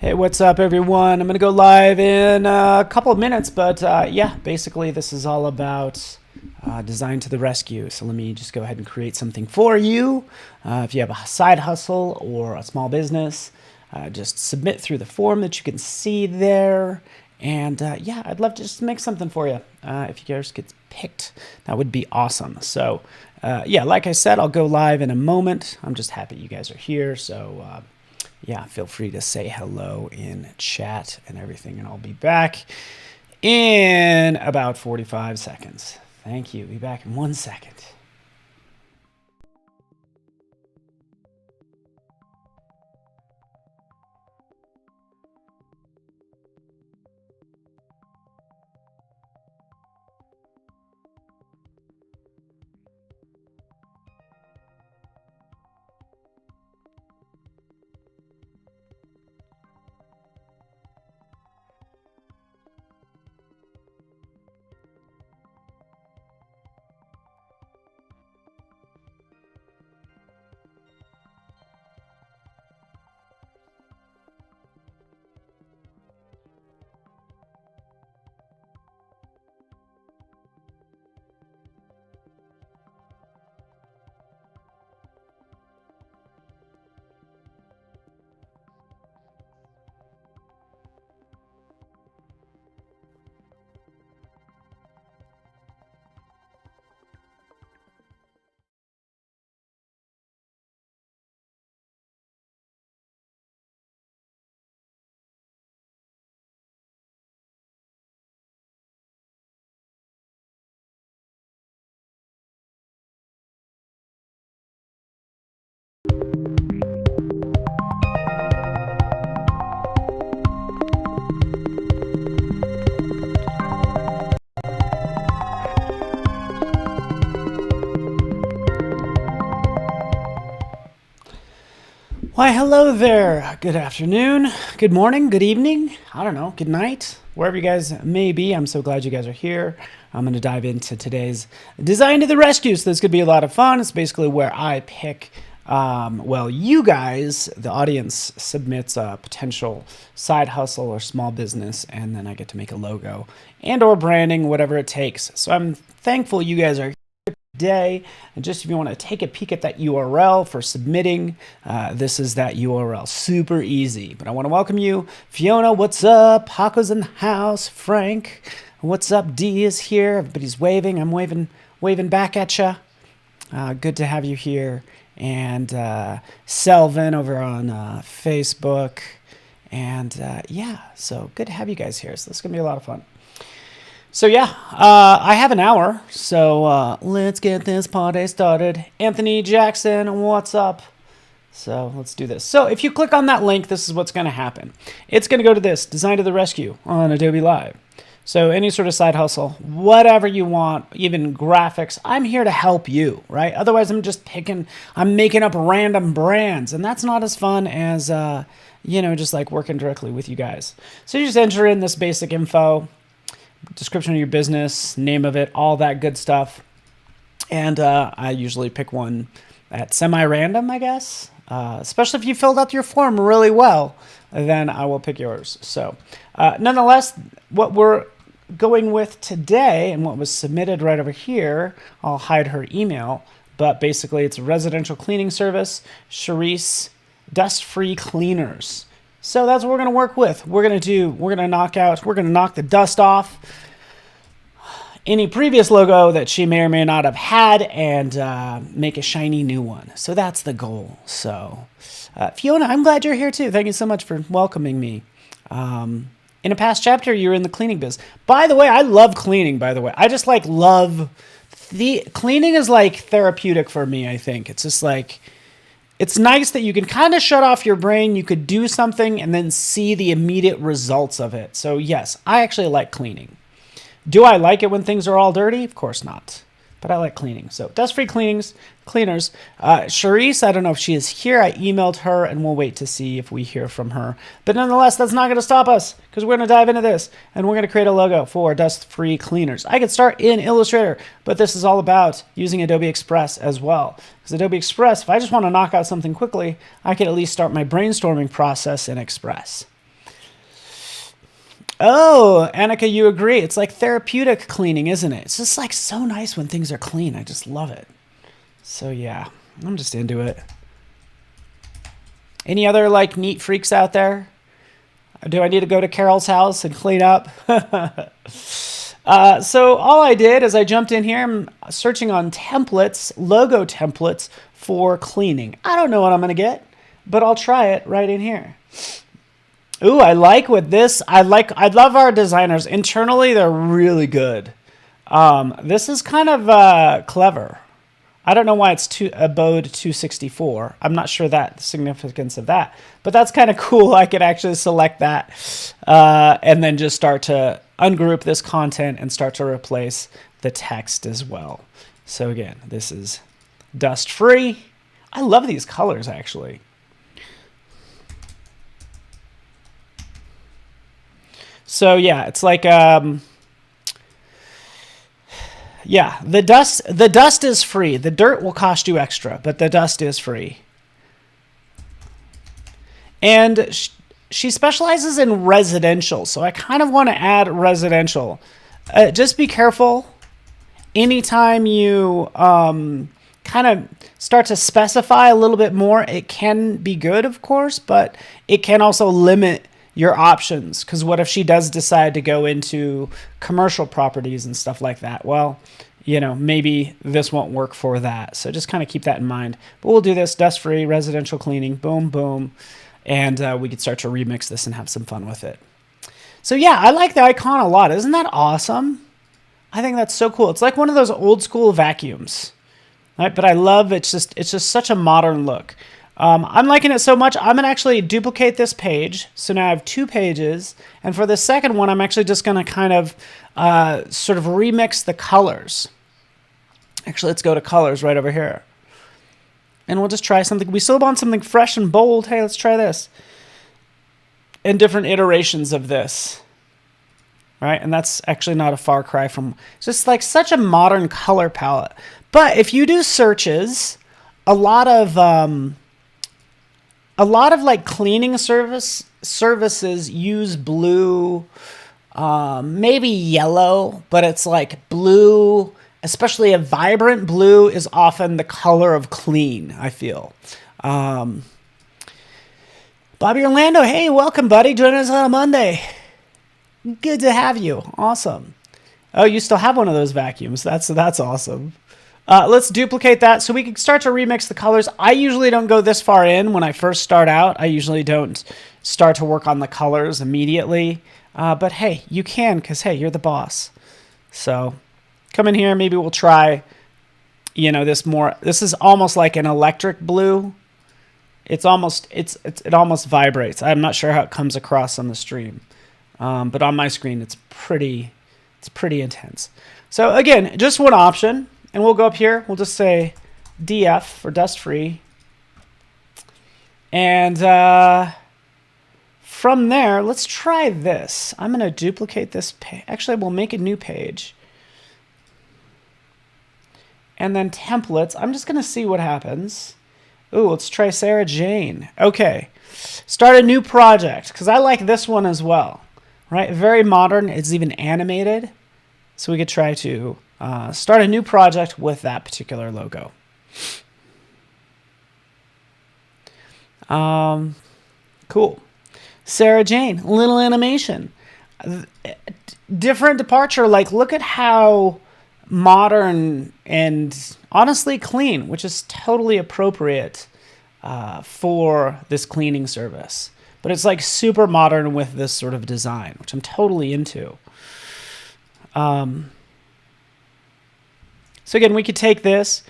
Hey, what's up, everyone? I'm going to go live in a couple of minutes, but yeah, basically, this is all about design to the rescue. So let me just go ahead and create something for you. If you have a side hustle or a small business, just submit through the form that you can see there. And yeah, I'd love to just make something for you. If you guys get picked, that would be awesome. So yeah, like I said, I'll go live in a moment. I'm just happy you guys are here. So yeah, feel free to say hello in chat and everything, and I'll be back in about 45 seconds. Thank you. Be back in 1 second. Why, hello there. Good afternoon, good morning, good evening. I don't know, good night, wherever you guys may be. I'm so glad you guys are here. I'm going to dive into today's Design to the Rescue. So this could be a lot of fun. It's basically where I pick, well, you guys, the audience submits a potential side hustle or small business, and then I get to make a logo and or branding, whatever it takes. So I'm thankful you guys are day. And just if you want to take a peek at that URL for submitting, this is that URL. Super easy. But I want to welcome you. Fiona, what's up? Paco's in the house. Frank, what's up? D is here. Everybody's waving. I'm waving back at you. Good to have you here. And Selvin over on Facebook. And yeah, so good to have you guys here. So this is going to be a lot of fun. So yeah, I have an hour, so let's get this party started. Anthony Jackson, what's up? So let's do this. So if you click on that link, this is what's going to happen. It's going to go to this, Design to the Rescue on Adobe Live. So any sort of side hustle, whatever you want, even graphics, I'm here to help you, right? Otherwise, I'm making up random brands, and that's not as fun as, you know, just like working directly with you guys. So you just enter in this basic info, description of your business, name of it, all that good stuff. And I usually pick one at semi-random, I guess. Especially if you filled out your form really well, then I will pick yours. So nonetheless, what we're going with today and what was submitted right over here, I'll hide her email, but basically it's a residential cleaning service, Charisse Dust-Free Cleaners. So that's what we're going to work with. We're going to knock the dust off any previous logo that she may or may not have had and make a shiny new one. So that's the goal. So Fiona, I'm glad you're here too. Thank you so much for welcoming me. In a past chapter, you were in the cleaning biz. By the way, I love cleaning, by the way. I just love the cleaning is like therapeutic for me, I think. It's just like, it's nice that you can kind of shut off your brain. You could do something and then see the immediate results of it. So yes, I actually like cleaning. Do I like it when things are all dirty? Of course not. But I like cleaning. So dust-free cleaners. Charisse, I don't know if she is here. I emailed her, and we'll wait to see if we hear from her. But nonetheless, that's not going to stop us, because we're going to dive into this, and we're going to create a logo for dust-free cleaners. I could start in Illustrator, but this is all about using Adobe Express as well. Because Adobe Express, if I just want to knock out something quickly, I could at least start my brainstorming process in Express. Oh, Annika, you agree. It's like therapeutic cleaning, isn't it? It's just like so nice when things are clean. I just love it. So yeah, I'm just into it. Any other like neat freaks out there? Do I need to go to Carol's house and clean up? So all I did is I jumped in here. I'm searching on templates, logo templates for cleaning. I don't know what I'm going to get, but I'll try it right in here. Ooh, I like with this. I love our designers. Internally, they're really good. This is kind of clever. I don't know why it's Abode 264. I'm not sure the significance of that, but that's kind of cool. I could actually select that and then just start to ungroup this content and start to replace the text as well. So again, this is dust free. I love these colors actually. So yeah, it's like yeah, the dust is free. The dirt will cost you extra, but the dust is free. And she specializes in residential, so I kind of want to add residential. Just be careful anytime you kind of start to specify a little bit more. It can be good, of course, but it can also limit your options, because what if she does decide to go into commercial properties and stuff like that? Well, you know, maybe this won't work for that. So just kind of keep that in mind. But we'll do this dust-free residential cleaning, boom, boom, and we could start to remix this and have some fun with it. So yeah, I like the icon a lot. Isn't that awesome? I think that's so cool. It's like one of those old school vacuums, right? But I love it's just such a modern look. I'm liking it so much, I'm going to actually duplicate this page. So now I have 2 pages. And for the second one, I'm actually just going to kind of sort of remix the colors. Actually, let's go to colors right over here. And we'll just try something. We still want something fresh and bold. Hey, let's try this. And different iterations of this. Right? And that's actually not a far cry from just like such a modern color palette. But if you do searches, a lot of like cleaning services use blue, maybe yellow, but it's like blue, especially a vibrant blue is often the color of clean, I feel. Bobby Orlando, hey, welcome, buddy. Join us on a Monday. Good to have you. Awesome. Oh, you still have one of those vacuums. That's awesome. Let's duplicate that so we can start to remix the colors. I usually don't go this far in when I first start out. I usually don't start to work on the colors immediately. But hey, you can, because hey, you're the boss. So come in here. Maybe we'll try, you know, this more. This is almost like an electric blue. It almost vibrates. I'm not sure how it comes across on the stream. But on my screen, it's pretty intense. So again, just one option. And we'll go up here. We'll just say DF for dust free. And from there, let's try this. I'm going to duplicate this page. Actually, we'll make a new page. And then templates. I'm just going to see what happens. Ooh, let's try Sarah Jane. Okay. Start a new project, because I like this one as well. Right? Very modern. It's even animated. So we could try to start a new project with that particular logo. Cool. Sarah Jane, little animation. Different departure. Like, look at how modern and honestly clean, which is totally appropriate for this cleaning service. But it's like super modern with this sort of design, which I'm totally into. So again, we could take this.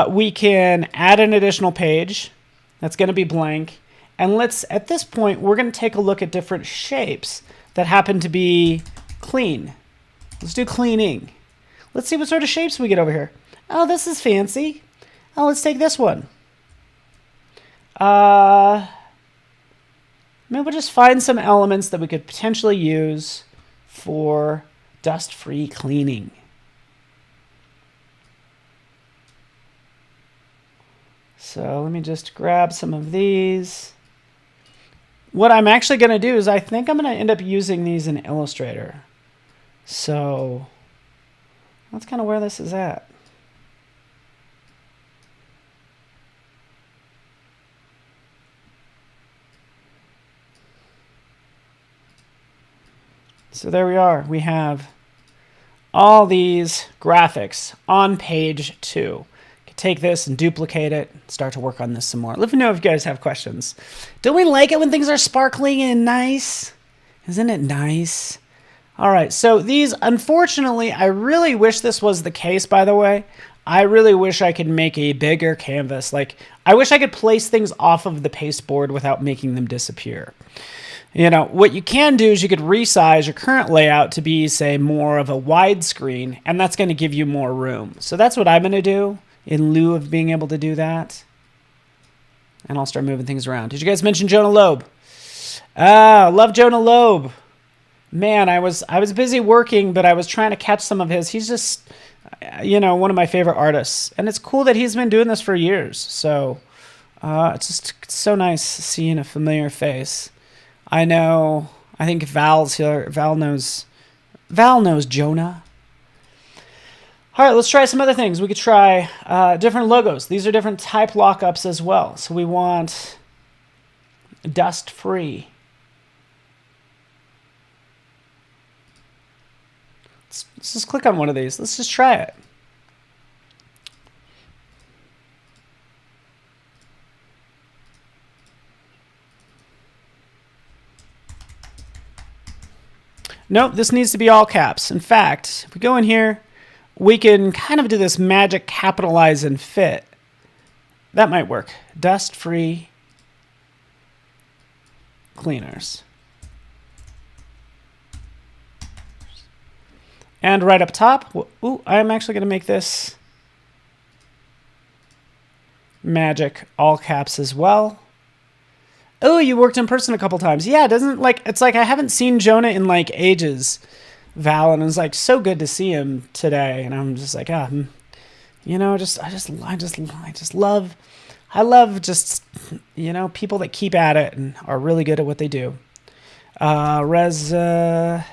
We can add an additional page. That's going to be blank. And at this point, we're going to take a look at different shapes that happen to be clean. Let's do cleaning. Let's see what sort of shapes we get over here. Oh, this is fancy. Oh, let's take this one. Maybe we'll just find some elements that we could potentially use for dust-free cleaning. So let me just grab some of these. what I'm actually going to do is I think I'm going to end up using these in Illustrator. So that's kind of where this is at. So there we are. We have all these graphics on page 2. Take this and duplicate it, start to work on this some more. Let me know if you guys have questions. Don't we like it when things are sparkling and nice? Isn't it nice? All right, so these, unfortunately, I really wish this was the case, by the way. I really wish I could make a bigger canvas. Like, I wish I could place things off of the pasteboard without making them disappear. You know, what you can do is you could resize your current layout to be, say, more of a widescreen, and that's going to give you more room. So that's what I'm going to do in lieu of being able to do that. And I'll start moving things around. Did you guys mention Jonah Loeb? Love Jonah Loeb. Man, I was busy working, but I was trying to catch some of his. He's just, you know, one of my favorite artists. And it's cool that he's been doing this for years. So it's just so nice seeing a familiar face. I think Val's here. Val knows Jonah. All right, let's try some other things. We could try different logos. These are different type lockups as well. So we want dust-free. Let's just click on one of these. Let's just try it. Nope, this needs to be all caps. In fact, if we go in here, we can kind of do this magic capitalize and fit. That might work. Dust-free cleaners. And right up top, ooh, I'm actually going to make this magic all caps as well. Oh, you worked in person a couple times. Yeah, it's like I haven't seen Jonah in like ages, Val, and it was like so good to see him today. And I'm just like, you know, I love just, you know, people that keep at it and are really good at what they do. Residential.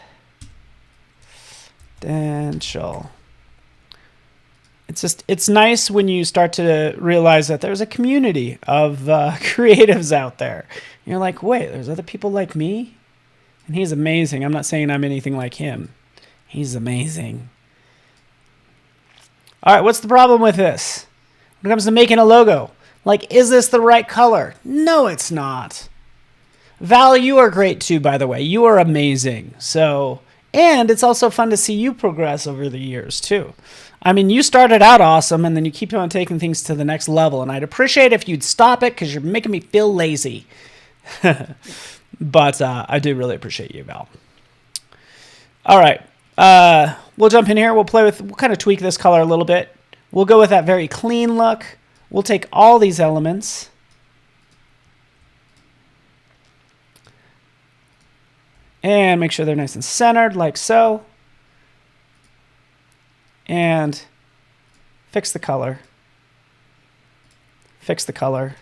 It's nice when you start to realize that there's a community of creatives out there. And you're like, wait, there's other people like me? And he's amazing. I'm not saying I'm anything like him. He's amazing. All right, what's the problem with this? When it comes to making a logo, like, is this the right color? No, it's not. Val, you are great too, by the way. You are amazing. So, and it's also fun to see you progress over the years too. I mean, you started out awesome, and then you keep on taking things to the next level, and I'd appreciate if you'd stop it because you're making me feel lazy. But I do really appreciate you, Val. All right. We'll jump in here. We'll kind of tweak this color a little bit. We'll go with that very clean look. We'll take all these elements. And make sure they're nice and centered, like so. And fix the color. Fix the color.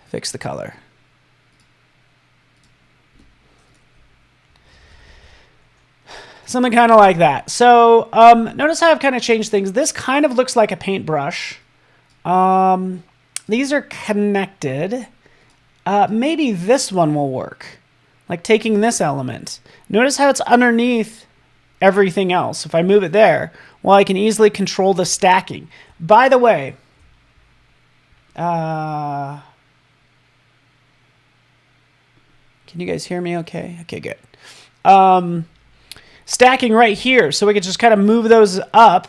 Fix the color. Something kind of like that. So notice how I've kind of changed things. This kind of looks like a paintbrush. These are connected. Maybe this one will work. Like taking this element. Notice how it's underneath everything else. If I move it there, well, I can easily control the stacking. By the way, can you guys hear me okay? Okay, good. Stacking right here, so we could just kind of move those up,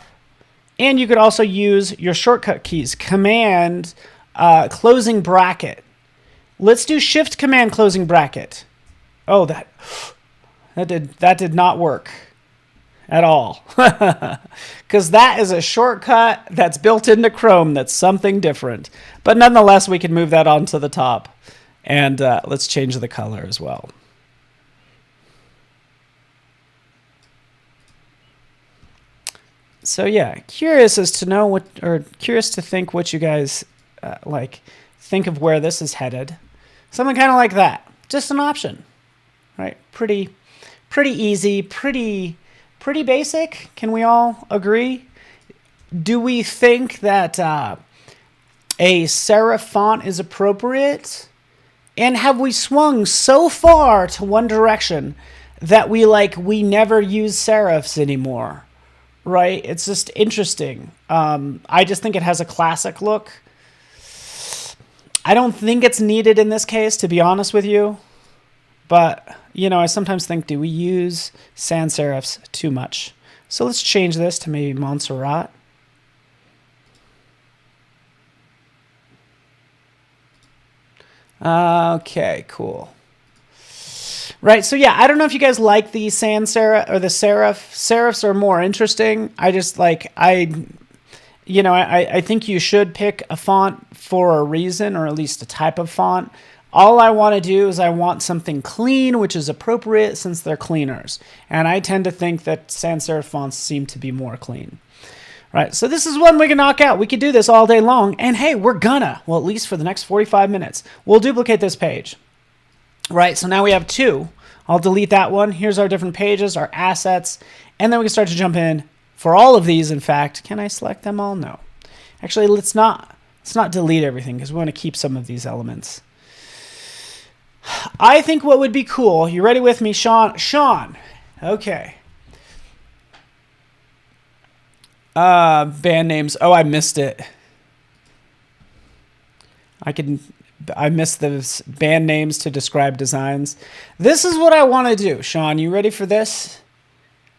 and you could also use your shortcut keys. Command, closing bracket. Let's do Shift Command closing bracket. Oh, that did not work at all, because that is a shortcut that's built into Chrome. That's something different, but nonetheless, we can move that onto the top, and let's change the color as well. So yeah, curious as to know curious to think what you guys think of where this is headed. Something kind of like that. Just an option, right? Pretty easy, pretty basic. Can we all agree? Do we think that a serif font is appropriate? And have we swung so far to one direction that we never use serifs anymore? Right? It's just interesting. I just think it has a classic look. I don't think it's needed in this case, to be honest with you. But, I sometimes think, do we use sans serifs too much? So let's change this to maybe Montserrat. Okay, cool. Right, so yeah, I don't know if you guys like the sans serif or the serif. Serifs are more interesting. I just I think you should pick a font for a reason, or at least a type of font. All I want to do is I want something clean, which is appropriate since they're cleaners. And I tend to think that sans serif fonts seem to be more clean. Right, so this is one we can knock out. We could do this all day long. And hey, we're gonna, well, at least for the next 45 minutes. We'll duplicate this page. Right, so now we have two. I'll delete that one. Here's our different pages, our assets. And then we can start to jump in for all of these, in fact. Can I select them all? No. Actually, let's not delete everything because we want to keep some of these elements. I think what would be cool, you ready with me, Sean? Sean, okay. Band names. Oh, I missed it. I missed those band names to describe designs. This is what I want to do. Sean, you ready for this?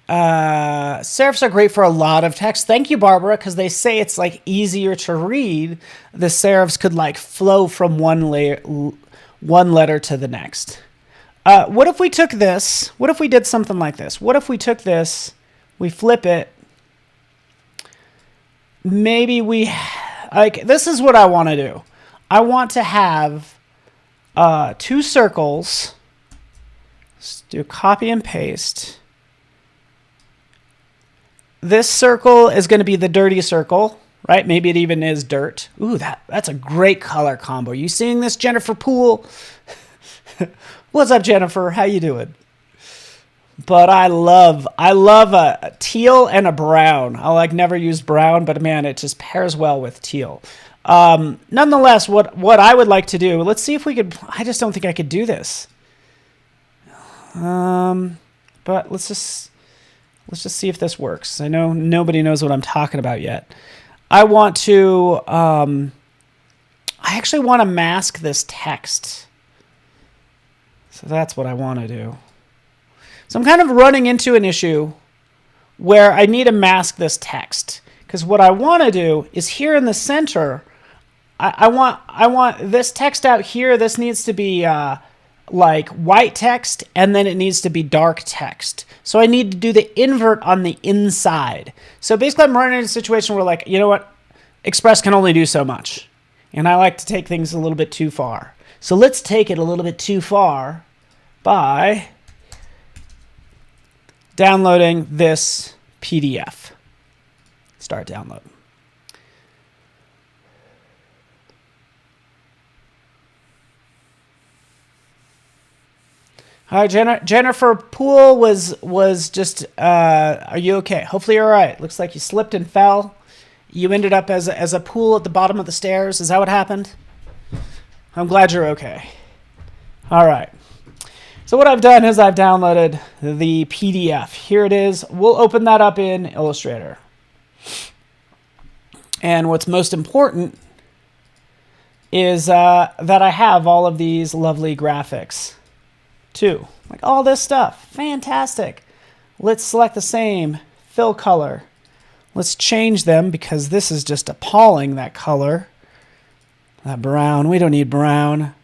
Serifs are great for a lot of text. Thank you, Barbara, because they say it's easier to read. The serifs could flow from one letter to the next. What if we took this? What if we did something like this? What if we took this, we flip it, maybe this is what I want to do. I want to have two circles. Let's do copy and paste. This circle is going to be the dirty circle, right? Maybe it even is dirt. Ooh, that's a great color combo. You seeing this, Jennifer Poole? What's up, Jennifer? How you doing? But I love a teal and a brown. I never used brown, but man, it just pairs well with teal. Nonetheless, what I would like to do, let's see if we could, I just don't think I could do this. But let's just see if this works. I know nobody knows what I'm talking about yet. I want to, I actually want to mask this text. So that's what I want to do. So I'm kind of running into an issue where I need to mask this text. Because what I want to do is here in the center, I want this text out here. This needs to be white text, and then it needs to be dark text. So I need to do the invert on the inside. So basically I'm running into a situation where you know what? Express can only do so much. And I like to take things a little bit too far. So let's take it a little bit too far by downloading this PDF. Start download. All right, Jennifer Poole was just, are you okay? Hopefully you're all right. Looks like you slipped and fell. You ended up as a pool at the bottom of the stairs. Is that what happened? I'm glad you're okay. All right. So what I've done is I've downloaded the PDF. Here it is. We'll open that up in Illustrator. And what's most important is that I have all of these lovely graphics too. All this stuff. Fantastic. Let's select the same fill color. Let's change them because this is just appalling, that color. That brown. We don't need brown.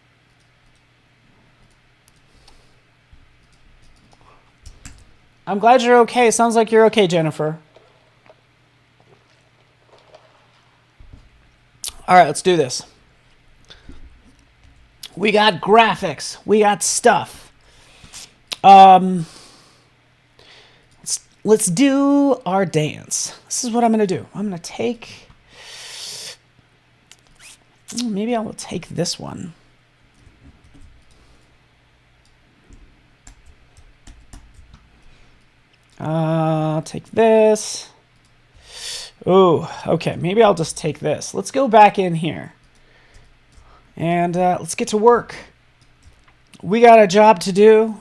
I'm glad you're okay. Sounds like you're okay, Jennifer. All right, let's do this. We got graphics. We got stuff. Let's do our dance. This is what I'm going to do. I'm going to take, maybe I will take this one. I'll take this. Oh, okay. Maybe I'll just take this. Let's go back in here. And let's get to work. We got a job to do.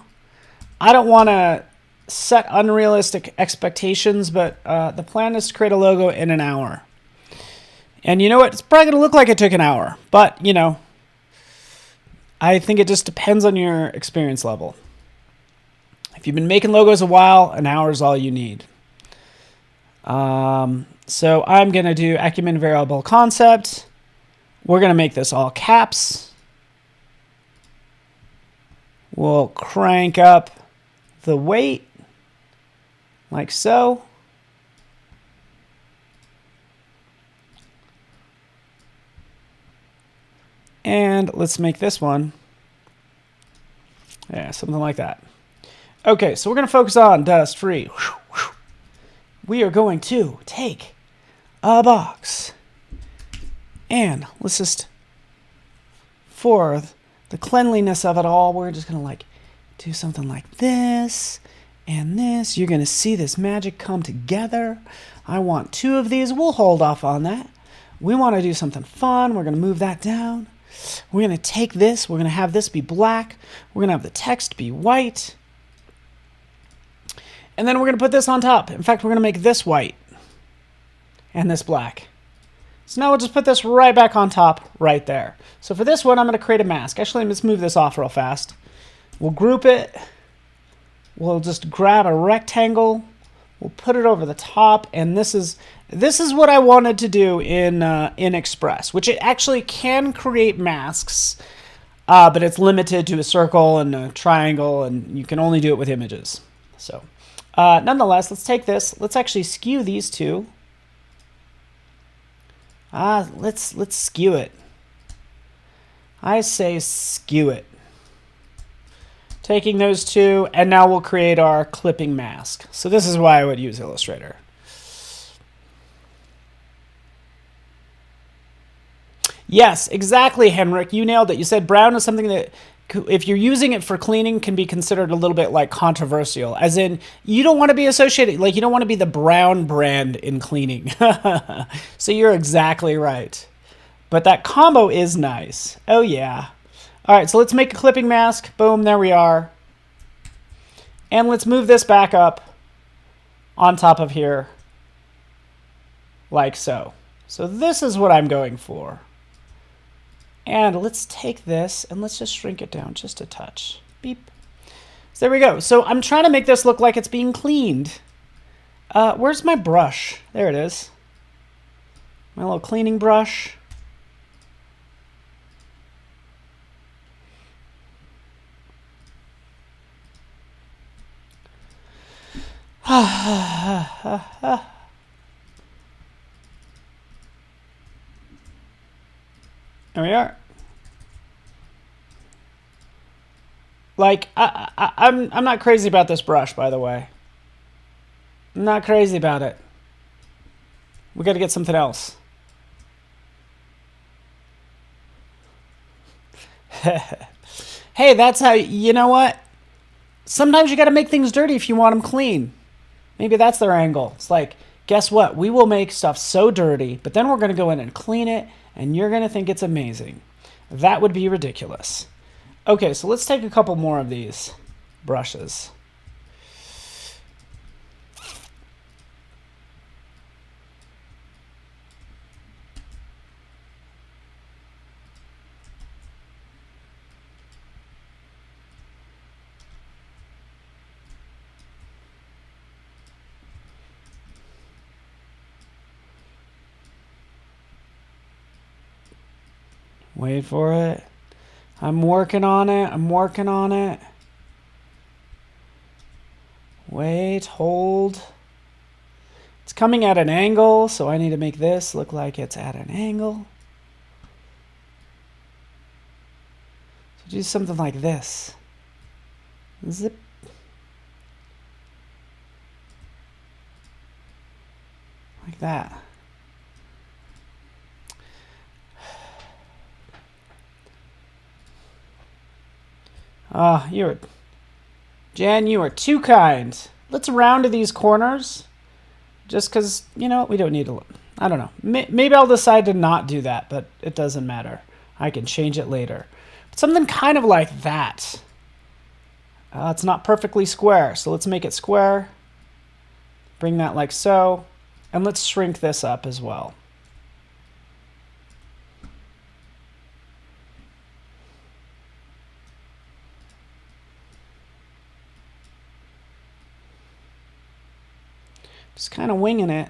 I don't want to set unrealistic expectations, but the plan is to create a logo in an hour. And you know what? It's probably going to look like it took an hour. But, you know, I think it just depends on your experience level. If you've been making logos a while, an hour is all you need. So I'm going to do Acumen Variable Concept. We're going to make this all caps. We'll crank up the weight like so. And let's make this one. Yeah, something like that. Okay, so we're going to focus on dust free. We are going to take a box. And let's just, for the cleanliness of it all, we're just going to like do something like this and this. You're going to see this magic come together. I want 2 of these. We'll hold off on that. We want to do something fun. We're going to move that down. We're going to take this. We're going to have this be black. We're going to have the text be white. And then we're going to put this on top. In fact, we're going to make this white and this black. So now we'll just put this right back on top right there. So for this one, I'm going to create a mask. Actually, let's move this off real fast. We'll group it. We'll just grab a rectangle. We'll put it over the top. And this is what I wanted to do in Express, which it actually can create masks, but it's limited to a circle and a triangle, and you can only do it with images. So nonetheless, let's take this. Let's actually skew these two. Let's skew it. I say skew it. Taking those two, and now we'll create our clipping mask. So this is why I would use Illustrator. Yes, exactly, Henrik. You nailed it. You said brown is something that, if you're using it for cleaning, can be considered a little bit like controversial. As in, you don't want to be associated, like you don't want to be the brown brand in cleaning. So you're exactly right. But that combo is nice. Oh yeah. All right, so let's make a clipping mask. Boom, there we are. And let's move this back up on top of here like so. So this is what I'm going for. And let's take this and let's just shrink it down just a touch. Beep. So there we go. So I'm trying to make this look like it's being cleaned. Where's my brush? There it is. My little cleaning brush. There we are. Like, I'm not crazy about this brush, by the way. I'm not crazy about it. We got to get something else. Hey, that's how, you know what? Sometimes you got to make things dirty if you want them clean. Maybe that's their angle. It's like, guess what? We will make stuff so dirty, but then we're going to go in and clean it, and you're going to think it's amazing. That would be ridiculous. Okay, so let's take a couple more of these brushes. Wait for it. I'm working on it. I'm working on it. Wait, hold. It's coming at an angle, so I need to make this look like it's at an angle. So do something like this. Zip. Like that. Jan, you are too kind. let's round to these corners just because, you know, we don't need to, I don't know. Maybe I'll decide to not do that, but it doesn't matter. I can change it later. But something kind of like that. It's not perfectly square, so let's make it square. Bring that like so. And let's shrink this up as well. Just kind of winging it.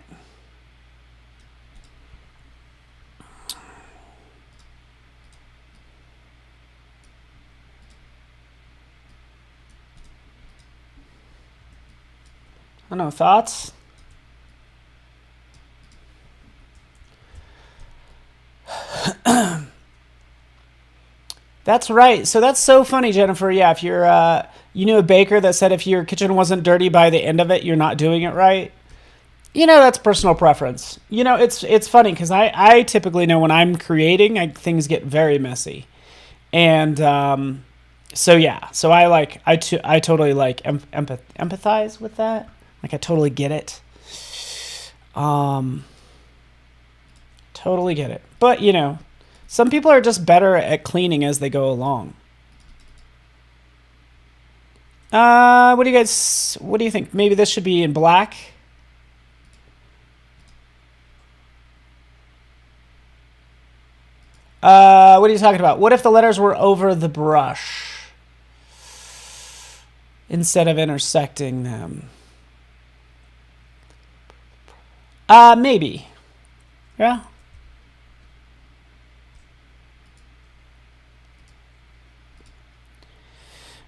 I don't know, thoughts? That's right. So that's so funny, Jennifer. Yeah, if you're, you knew a baker that said if your kitchen wasn't dirty by the end of it, you're not doing it right. You know, that's personal preference. You know, it's funny because I typically know when I'm creating, things get very messy. And so yeah, so I totally like empathize with that. Like I totally get it. Totally get it. But you know, some people are just better at cleaning as they go along. What do you think? Maybe this should be in black. What are you talking about? What if the letters were over the brush instead of intersecting them? Maybe. Yeah.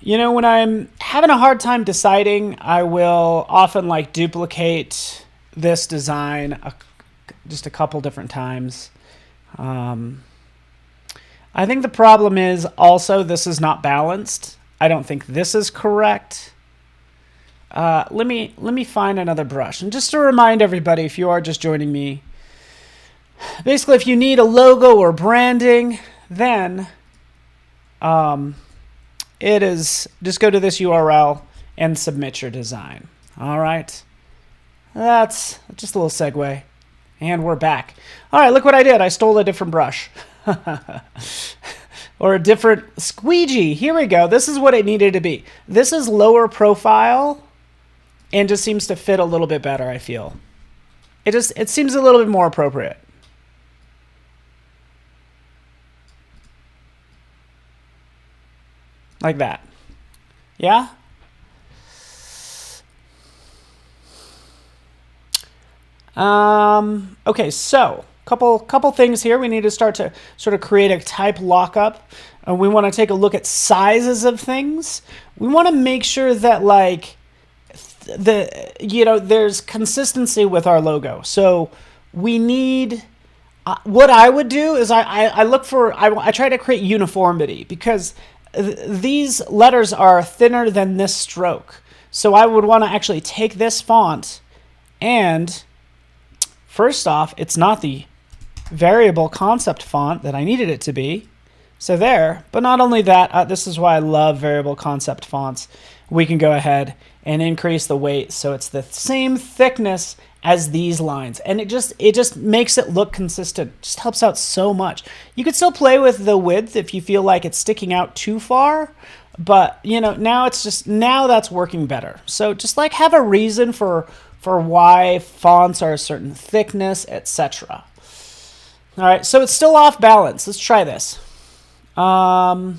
You know, when I'm having a hard time deciding, I will often like duplicate this design just a couple different times. I think the problem is also this is not balanced. I don't think this is correct. Let me find another brush. And just to remind everybody, if you are just joining me, basically if you need a logo or branding, then it is just go to this URL and submit your design. All right. That's just a little segue. And we're back. All right, look what I did. I stole a different brush. Or a different squeegee. Here we go. This is what it needed to be. This is lower profile and just seems to fit a little bit better, I feel. It seems a little bit more appropriate. Like that. Yeah? Okay, so couple things here. We need to start to sort of create a type lockup. We want to take a look at sizes of things. We want to make sure that like there's consistency with our logo. So we need what I would do is I try to create uniformity because these letters are thinner than this stroke. So I would want to actually take this font and first off, it's not the variable concept font that I needed it to be. So there, but not only that, this is why I love variable concept fonts. We can go ahead and increase the weight so it's the same thickness as these lines. And it just makes it look consistent. Just helps out so much. You could still play with the width if you feel like it's sticking out too far, but you know, now that's working better. So just like have a reason for why fonts are a certain thickness, etc. All right, so it's still off balance. Let's try this. The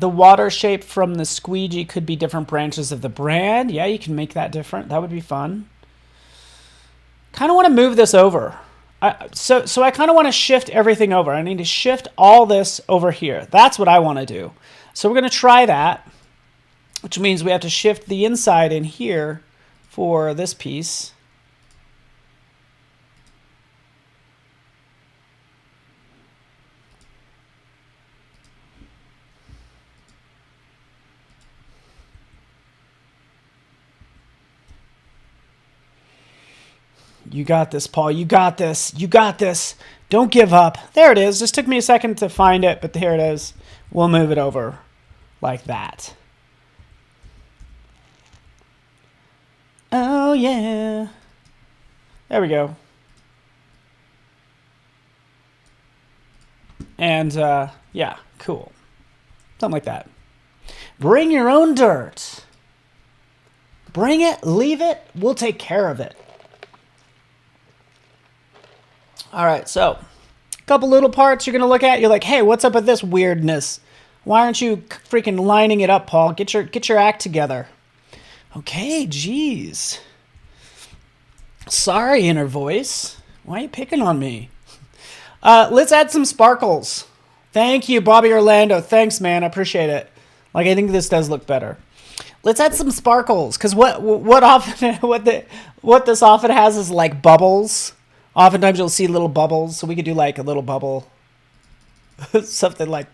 water shape from the squeegee could be different branches of the brand. Yeah, you can make that different. That would be fun. Kind of want to move this over. So I kind of want to shift everything over. I need to shift all this over here. That's what I want to do. So we're going to try that, which means we have to shift the inside in here for this piece. You got this, Paul. You got this. You got this. Don't give up. There it is. Just took me a second to find it, but here it is. We'll move it over like that. Oh, yeah. There we go. And, yeah, cool. Something like that. Bring your own dirt. Bring it, leave it, we'll take care of it. All right, so a couple little parts you're going to look at. You're like, hey, what's up with this weirdness? Why aren't you freaking lining it up, Paul? Get your act together. Okay, geez. Sorry, inner voice. Why are you picking on me? Let's add some sparkles. Thank you, Bobby Orlando. Thanks, man. I appreciate it. Like, I think this does look better. Let's add some sparkles, because what this often has is like bubbles. Oftentimes you'll see little bubbles, so we could do like a little bubble, something like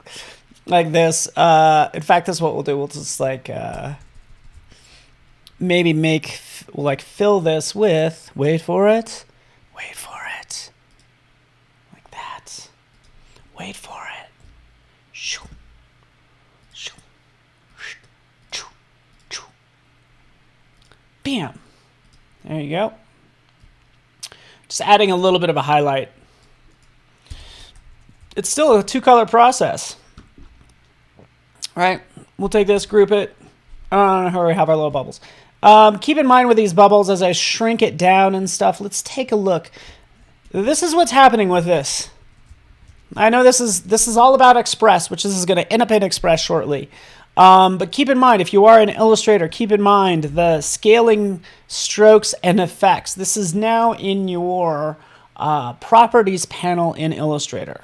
this. In fact, this is what we'll do. We'll just like maybe fill this with, wait for it, like that. Wait for it. Shoo. Bam. There you go. Just adding a little bit of a highlight. It's still a two-color process. All right. We'll take this, group it. Hurry, have our little bubbles. Keep in mind with these bubbles, as I shrink it down and stuff, let's take a look. This is what's happening with this. I know this is all about Express, which this is going to end up in Express shortly. But keep in mind, if you are an illustrator, keep in mind the scaling, strokes, and effects. This is now in your properties panel in Illustrator.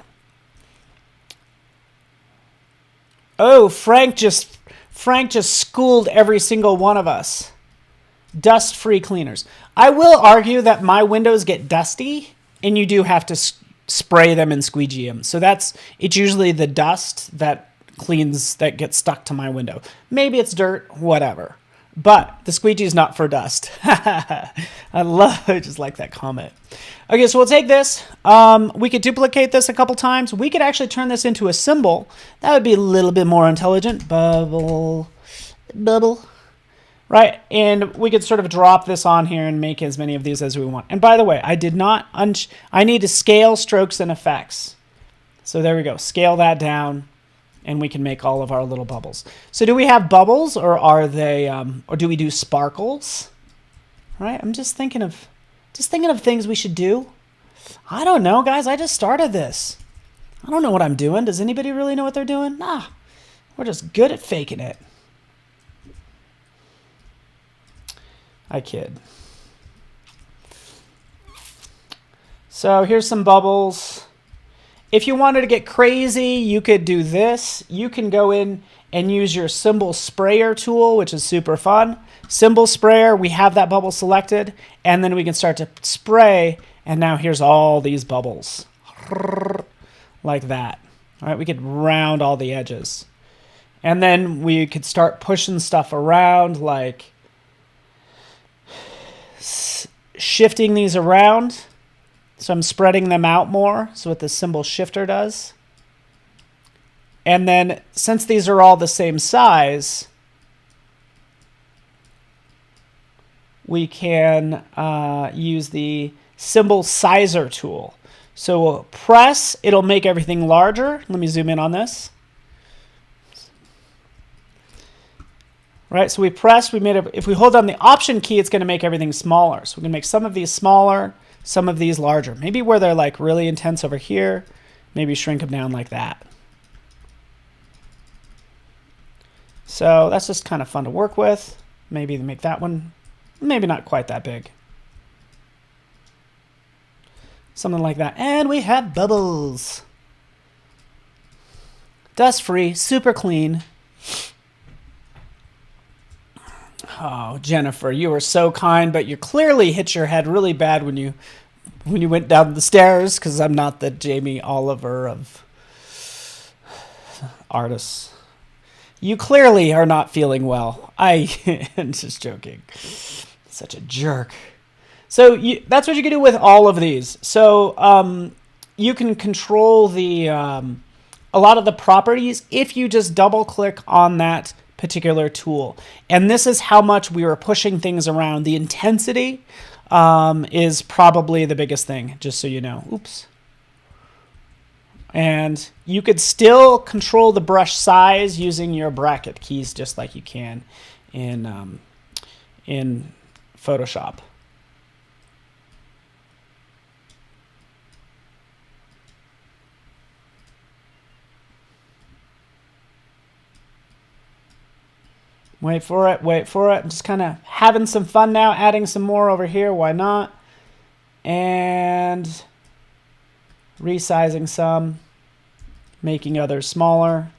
Oh, Frank just schooled every single one of us. Dust-free cleaners. I will argue that my windows get dusty, and you do have to spray them and squeegee them. So it's usually the dust that gets stuck to my window. Maybe it's dirt, whatever. But the squeegee is not for dust. I just like that comment. Okay, so we'll take this. We could duplicate this a couple times. We could actually turn this into a symbol. That would be a little bit more intelligent. Bubble. Right, and we could sort of drop this on here and make as many of these as we want. And by the way, I need to scale strokes and effects. So there we go. Scale that down, and we can make all of our little bubbles. So do we have bubbles, or are they, or do we do sparkles? All right, I'm just thinking of things we should do. I don't know, guys. I just started this. I don't know what I'm doing. Does anybody really know what they're doing? Nah, we're just good at faking it. I kid. So here's some bubbles. If you wanted to get crazy, you could do this. You can go in and use your symbol sprayer tool, which is super fun. Symbol sprayer, we have that bubble selected, and then we can start to spray, and now here's all these bubbles. Like that. All right, we could round all the edges. And then we could start pushing stuff around, like shifting these around. So I'm spreading them out more. So what the symbol shifter does. And then since these are all the same size, we can use the symbol sizer tool. So we'll press, it'll make everything larger. Let me zoom in on this. Right, so we press, if we hold down the Option key, it's going to make everything smaller. So we can make some of these smaller, some of these larger. Maybe where they're like really intense over here, maybe shrink them down like that. So that's just kind of fun to work with. Maybe make that one, maybe not quite that big. Something like that. And we have bubbles. Dust-free, super clean. Oh, Jennifer, you were so kind, but you clearly hit your head really bad when you went down the stairs, because I'm not the Jamie Oliver of artists. You clearly are not feeling well. I am just joking. Such a jerk. So that's what you can do with all of these. So you can control the a lot of the properties if you just double click on that particular tool. And this is how much we were pushing things around. The intensity is probably the biggest thing, just so you know. Oops. And you could still control the brush size using your bracket keys just like you can in Photoshop. Wait for it, wait for it. I'm just kind of having some fun now, adding some more over here. Why not? And resizing some, making others smaller.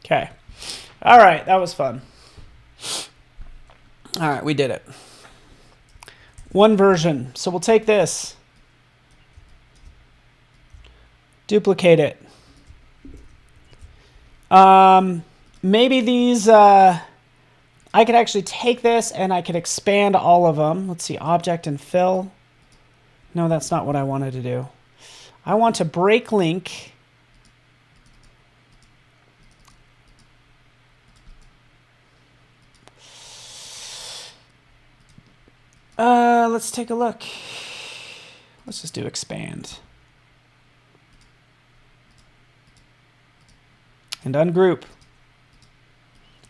Okay. All right, that was fun. All right, we did it. One version. So we'll take this, duplicate it. Maybe these, I could actually take this and I could expand all of them. Let's see, object and fill. No, that's not what I wanted to do. I want to break link. Let's take a look. Let's just do expand. And ungroup.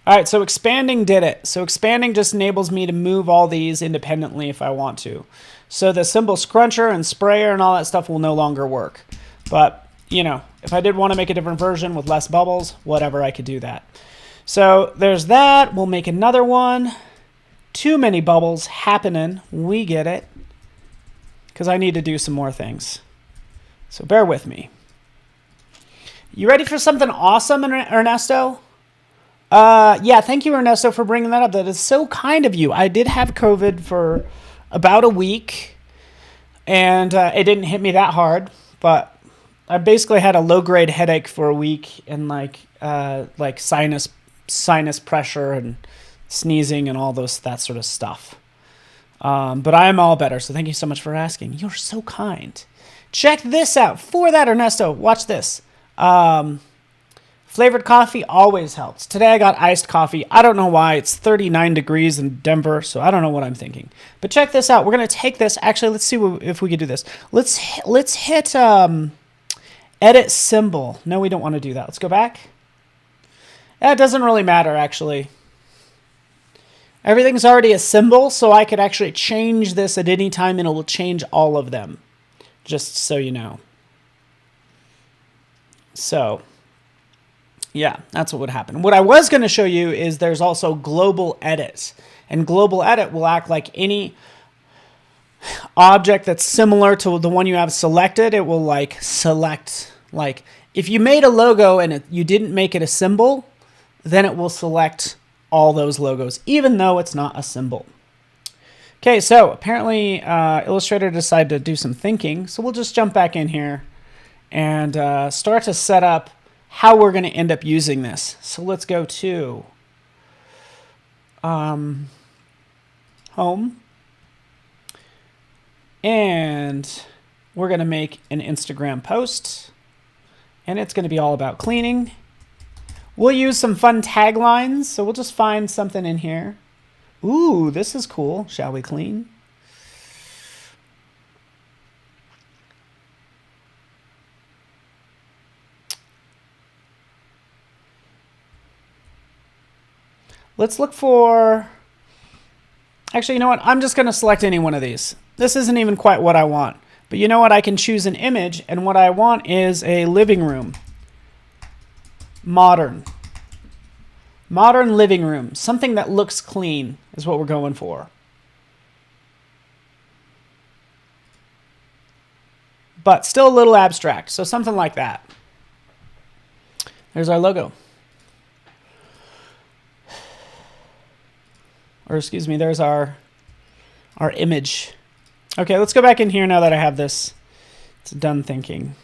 All right, so expanding did it. So expanding just enables me to move all these independently if I want to. So the symbol scruncher and sprayer and all that stuff will no longer work. But, you know, if I did want to make a different version with less bubbles, whatever, I could do that. So there's that. We'll make another one. Too many bubbles happening. We get it. Because I need to do some more things. So bear with me. You ready for something awesome, Ernesto? Yeah, thank you, Ernesto, for bringing that up. That is so kind of you. I did have COVID for about a week. And it didn't hit me that hard. But I basically had a low-grade headache for a week. And like sinus pressure and sneezing and all that sort of stuff. But I am all better, so thank you so much for asking. You're so kind. Check this out. For that, Ernesto, watch this. Flavored coffee always helps. Today I got iced coffee. I don't know why. It's 39 degrees in Denver, so I don't know what I'm thinking. But check this out. We're going to take this. Actually, let's see if we can do this. Let's hit edit symbol. No, we don't want to do that. Let's go back. It doesn't really matter, actually. Everything's already a symbol, so I could actually change this at any time, and it will change all of them, just so you know. So, yeah, that's what would happen. What I was going to show you is there's also global edit, and global edit will act like any object that's similar to the one you have selected. It will select, if you made a logo and you didn't make it a symbol, then it will select all those logos, even though it's not a symbol. Okay, so apparently Illustrator decided to do some thinking, so we'll just jump back in here and start to set up how we're going to end up using this. So let's go to Home, and we're going to make an Instagram post, and it's going to be all about cleaning. We'll use some fun taglines, so we'll just find something in here. Ooh, this is cool. Shall we clean? Let's look for... Actually, you know what? I'm just going to select any one of these. This isn't even quite what I want. But you know what? I can choose an image, and what I want is a living room. Modern living room. Something that looks clean is what we're going for. But still a little abstract. So something like that. There's our logo. Or excuse me, there's our our image. Okay, let's go back in here now that I have this. It's done thinking.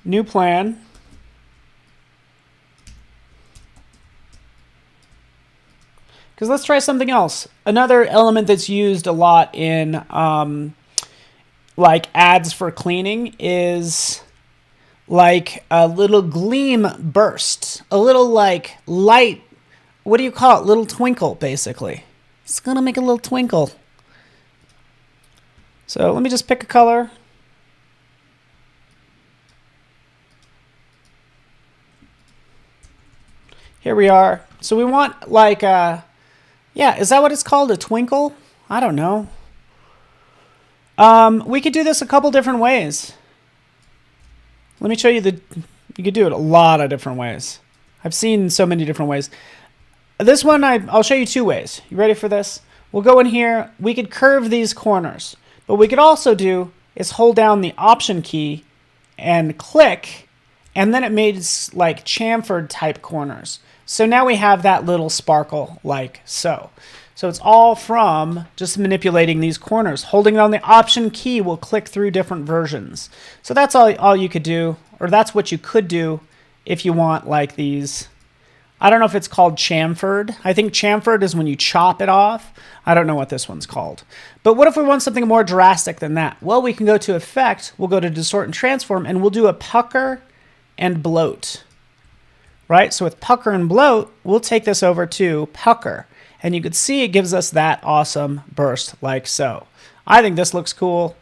New plan. Because let's try something else. Another element that's used a lot in like ads for cleaning is like a little gleam burst, a little like light. What do you call it? Little twinkle, basically. It's gonna make a little twinkle. So let me just pick a color. Here we are. So we want like yeah, is that what it's called? A twinkle? I don't know. We could do this a couple different ways. Let me show you you could do it a lot of different ways. I've seen so many different ways. This one, I'll show you two ways. You ready for this? We'll go in here. We could curve these corners. But what we could also do is hold down the Option key and click, and then it made like chamfered type corners. So now we have that little sparkle like so. So it's all from just manipulating these corners. Holding down the Option key will click through different versions. So that's all you could do, or that's what you could do if you want like these. I don't know if it's called chamfered. I think chamfered is when you chop it off. I don't know what this one's called. But what if we want something more drastic than that? Well, we can go to Effect, we'll go to Distort and Transform, and we'll do a pucker and bloat. Right? So with pucker and bloat, we'll take this over to pucker. And you can see it gives us that awesome burst like so. I think this looks cool,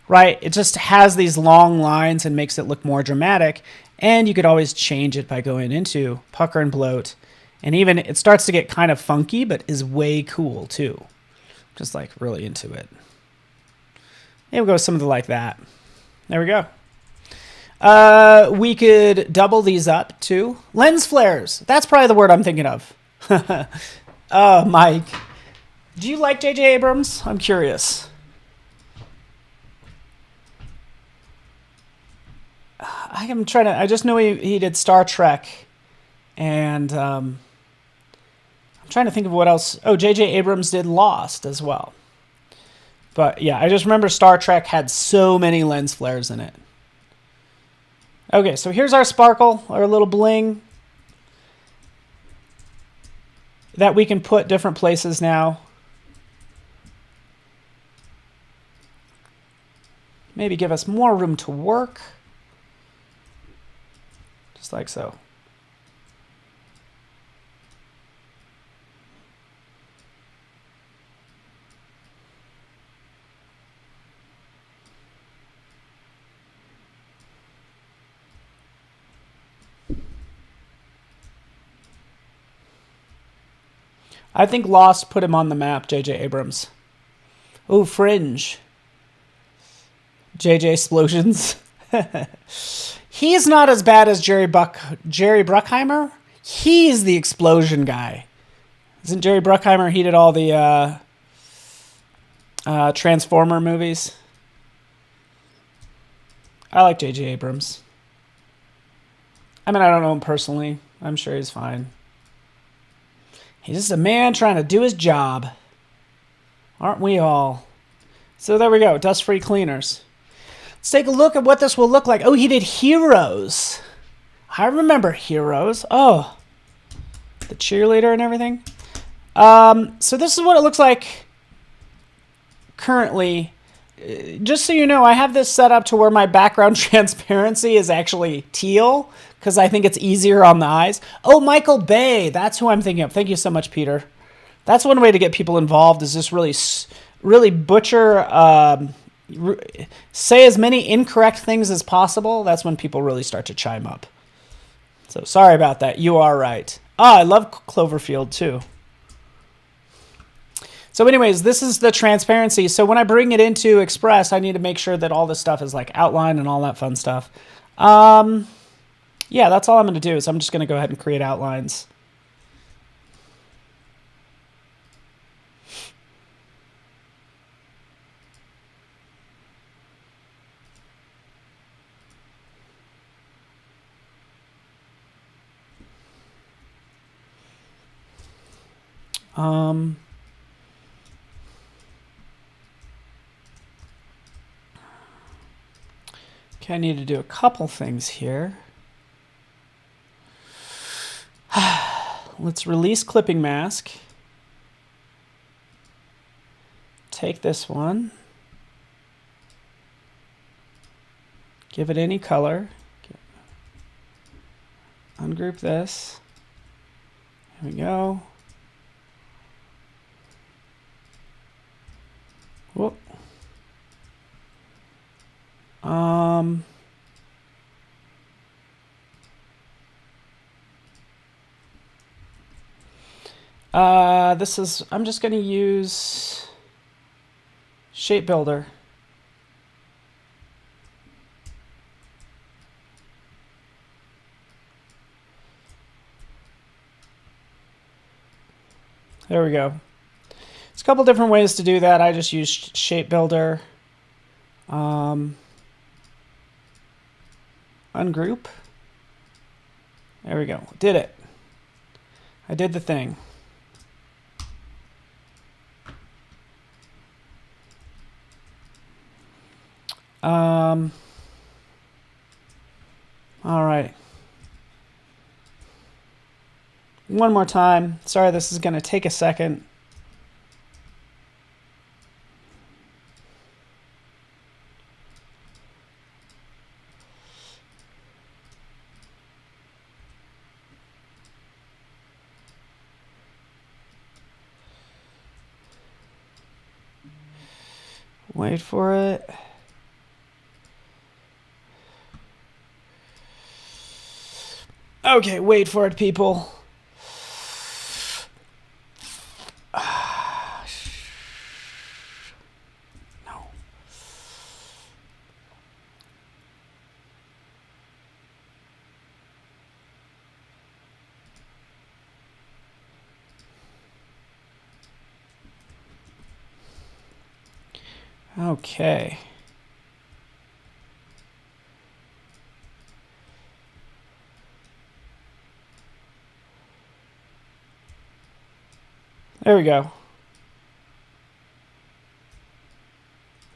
right? It just has these long lines and makes it look more dramatic. And you could always change it by going into pucker and bloat. And even it starts to get kind of funky, but is way cool too. Just like really into it. Maybe we'll go something like that. There we go. We could double these up too. Lens flares. That's probably the word I'm thinking of. Mike, do you like J.J. Abrams? I'm curious. I just know he did Star Trek, and I'm trying to think of what else. Oh, J.J. Abrams did Lost as well. But yeah, I just remember Star Trek had so many lens flares in it. Okay, so here's our sparkle, our little bling that we can put different places now. Maybe give us more room to work. Just like so. I think Lost put him on the map, J.J. Abrams. Ooh, Fringe. J.J. Explosions. He's not as bad as Jerry Bruckheimer. He's the explosion guy. Isn't Jerry Bruckheimer? He did all the Transformer movies. I like J.J. Abrams. I mean, I don't know him personally. I'm sure he's fine. He's just a man trying to do his job. Aren't we all? So there we go. Dust-free cleaners. Let's take a look at what this will look like. Oh, he did Heroes. I remember Heroes. Oh, the cheerleader and everything. So this is what it looks like currently. Just so you know, I have this set up to where my background transparency is actually teal because I think it's easier on the eyes. Oh, Michael Bay. That's who I'm thinking of. Thank you so much, Peter. That's one way to get people involved is just really butcher, say as many incorrect things as possible. That's when people really start to chime up. So sorry about that. You are right. I love Cloverfield too. So anyways, this is the transparency. So when I bring it into Express, I need to make sure that all this stuff is like outlined and all that fun stuff. Yeah, that's all I'm going to do is I'm just going to go ahead and create outlines. Okay, I need to do a couple things here. Let's release clipping mask. Take this one. Give it any color. Ungroup this. There we go. Whoop. I'm just going to use Shape Builder. There we go. There's a couple different ways to do that. I just used Shape Builder. Ungroup. There we go. Did it. I did the thing. All right. One more time. Sorry, this is going to take a second. Wait for it. Okay, wait for it, people. No. Okay. There we go.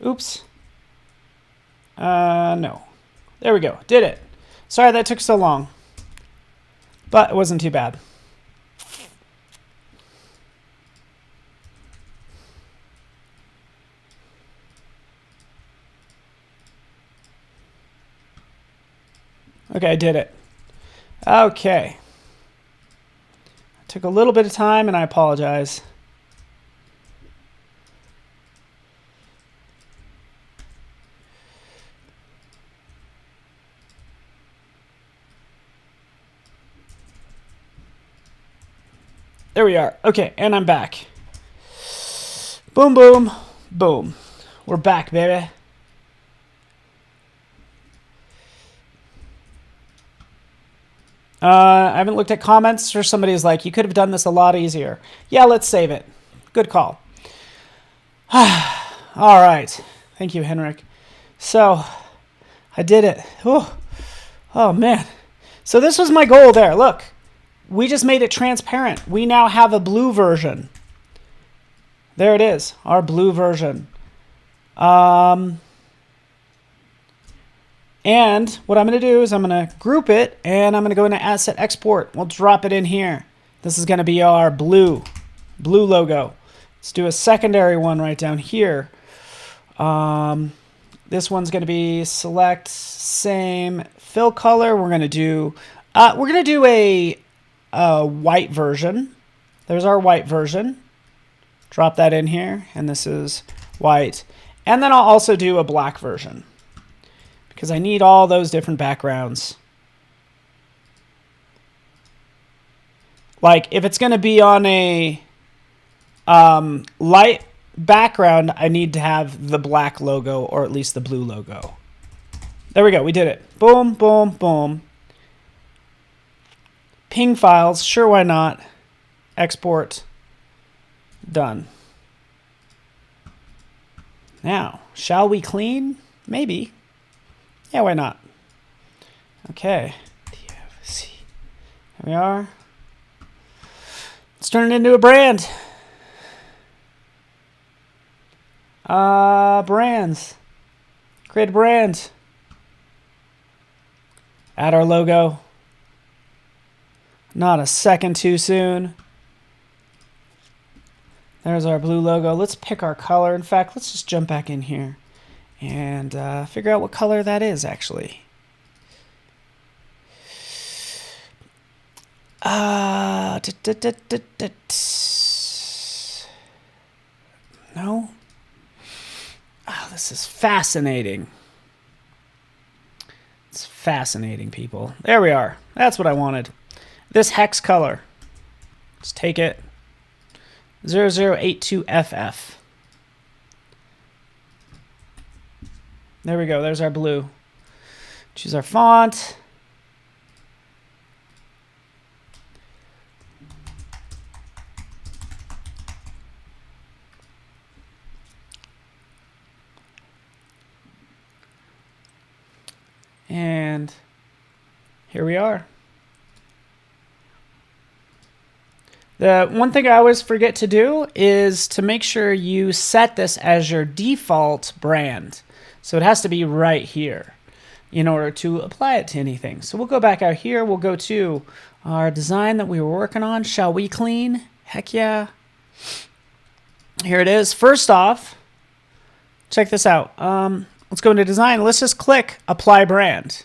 Oops. No. There we go. Did it. Sorry that took so long. But it wasn't too bad. Okay, I did it. Okay. Took a little bit of time and I apologize. There we are. Okay, and I'm back. Boom, boom, boom. We're back, baby. I haven't looked at comments, or somebody's like, you could have done this a lot easier. Yeah, let's save it. Good call. All right. Thank you, Henrik. So, I did it. Oh, man. So this was my goal there. Look, we just made it transparent. We now have a blue version. There it is, our blue version. And what I'm going to do is I'm going to group it, and I'm going to go into Asset Export. We'll drop it in here. This is going to be our blue logo. Let's do a secondary one right down here. This one's going to be select same fill color. We're going to do a white version. There's our white version. Drop that in here, and this is white. And then I'll also do a black version, because I need all those different backgrounds. Like, if it's going to be on a light background, I need to have the black logo, or at least the blue logo. There we go. We did it. Boom, boom, boom. Ping files. Sure, why not? Export. Done. Now, shall we clean? Maybe. Yeah, why not? Okay. There we are. Let's turn it into a brand. Brands. Create a brand. Add our logo. Not a second too soon. There's our blue logo. Let's pick our color. In fact, let's just jump back in here and figure out what color that is actually. No. Oh, this is fascinating. It's fascinating, people. There we are. That's what I wanted. This hex color. Let's take it. 0082FF. There we go. There's our blue. Choose our font. And here we are. The one thing I always forget to do is to make sure you set this as your default brand. So it has to be right here in order to apply it to anything. So we'll go back out here. We'll go to our design that we were working on. Shall we clean? Heck yeah. Here it is. First off, check this out. Let's go into design. Let's just click apply brand.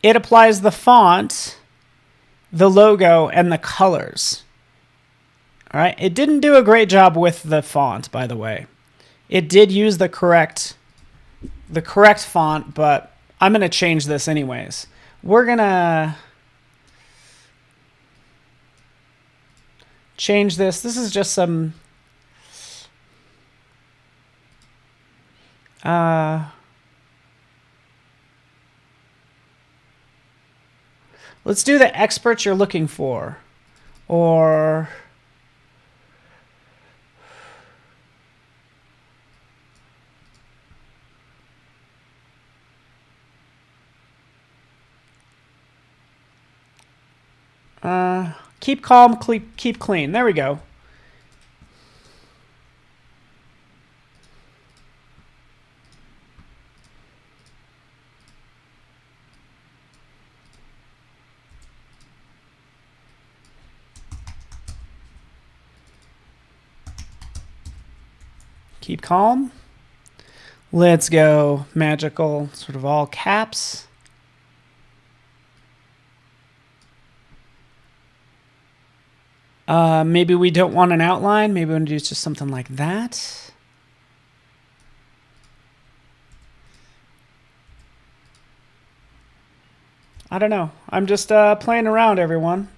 It applies the font, the logo, and the colors. All right. It didn't do a great job with the font, by the way. It did use the correct font, but I'm going to change this anyways. We're going to change this. This is just some let's do the experts you're looking for, or keep calm, keep clean. There we go. Keep calm. Let's go magical, sort of all caps. Maybe we don't want an outline. Maybe we want to do just something like that. I don't know. I'm just playing around, everyone.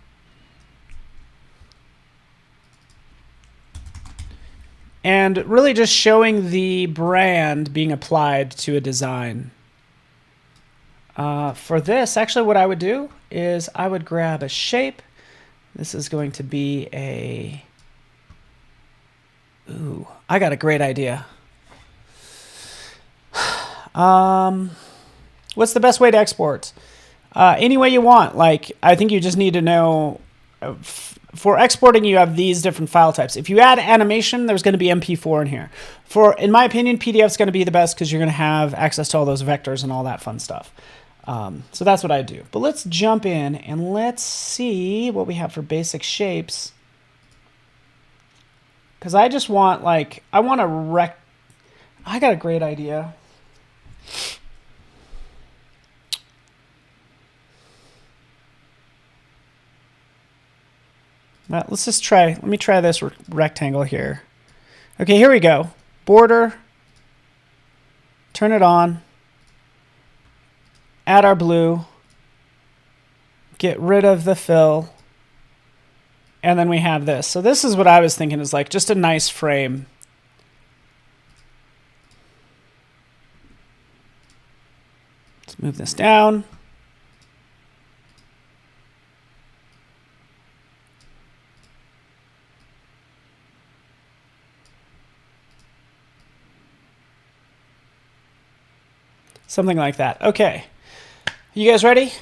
And really just showing the brand being applied to a design. For this, actually what I would do is I would grab a shape. This is going to be a... Ooh, I got a great idea. What's the best way to export? Any way you want. Like, I think you just need to know... For exporting, you have these different file types. If you add animation, there's going to be MP4 in here. In my opinion, PDF is going to be the best because you're going to have access to all those vectors and all that fun stuff. So that's what I do. But let's jump in and let's see what we have for basic shapes. Because I just want, like, I got a great idea. Well, let's just try. Let me try this rectangle here. Okay, here we go. Border. Turn it on. Add our blue. Get rid of the fill. And then we have this. So this is what I was thinking is like just a nice frame. Let's move this down. Something like that. Okay. You guys ready?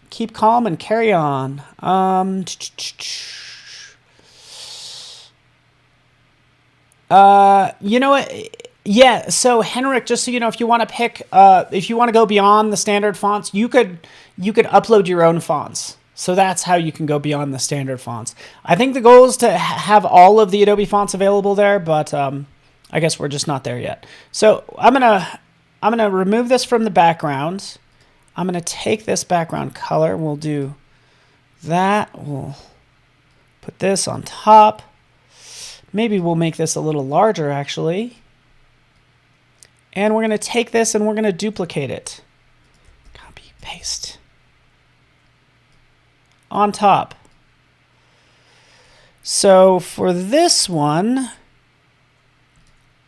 Keep calm and carry on. You know what? Yeah. So Henrik, just so you know, if you want to pick, if you want to go beyond the standard fonts, you could upload your own fonts. So that's how you can go beyond the standard fonts. I think the goal is to have all of the Adobe fonts available there, but I guess we're just not there yet. So I'm gonna remove this from the background. I'm gonna take this background color. We'll do that. We'll put this on top. Maybe we'll make this a little larger actually. And we're gonna take this and we're gonna duplicate it. Copy, paste. On top. So for this one,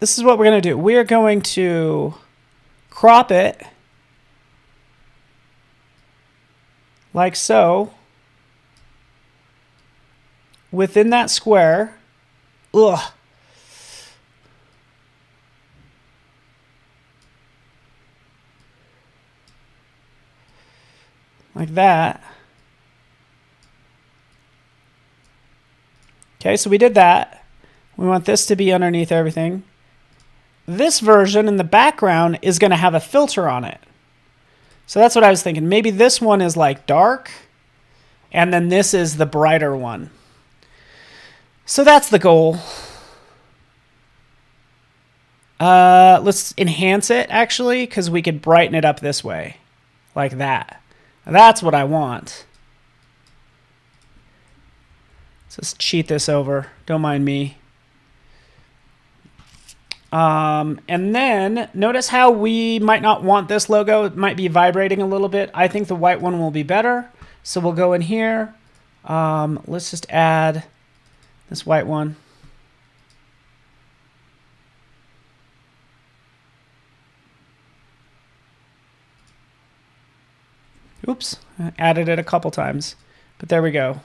this is what we're going to do. We're going to crop it like so within that square. Ugh. Like that. Okay, so we did that. We want this to be underneath everything. This version in the background is going to have a filter on it. So that's what I was thinking. Maybe this one is like dark, and then this is the brighter one. So that's the goal. Let's enhance it, actually, because we could brighten it up this way, like that. That's what I want. Let's just cheat this over. Don't mind me. And then notice how we might not want this logo. It might be vibrating a little bit. I think the white one will be better. So we'll go in here. Let's just add this white one. Oops, I added it a couple times, but there we go.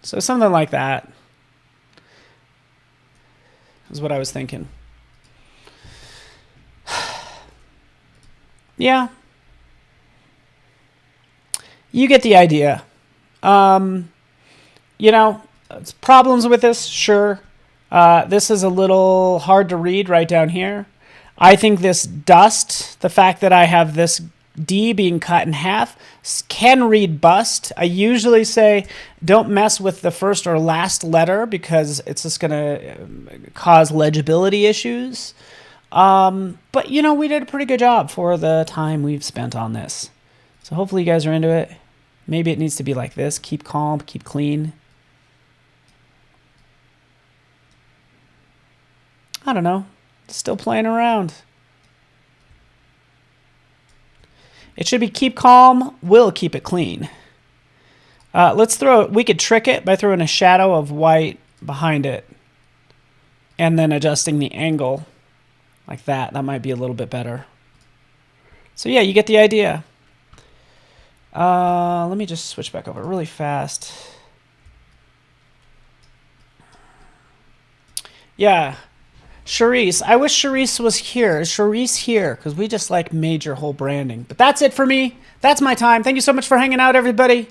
So something like that is what I was thinking. Yeah. You get the idea. You know, problems with this, sure. This is a little hard to read right down here. I think this dust, the fact that I have this D being cut in half, can read bust. I usually say don't mess with the first or last letter because it's just going to cause legibility issues. But, you know, we did a pretty good job for the time we've spent on this. So hopefully you guys are into it. Maybe it needs to be like this. Keep calm, keep clean. I don't know. Still playing around. It should be keep calm, will keep it clean. We could trick it by throwing a shadow of white behind it and then adjusting the angle like that. That might be a little bit better. So yeah, you get the idea. Let me just switch back over really fast. Yeah. Charisse, I wish Charisse was here. Is Charisse here? Because we just like major whole branding. But that's it for me. That's my time. Thank you so much for hanging out, everybody.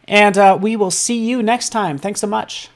And we will see you next time. Thanks so much.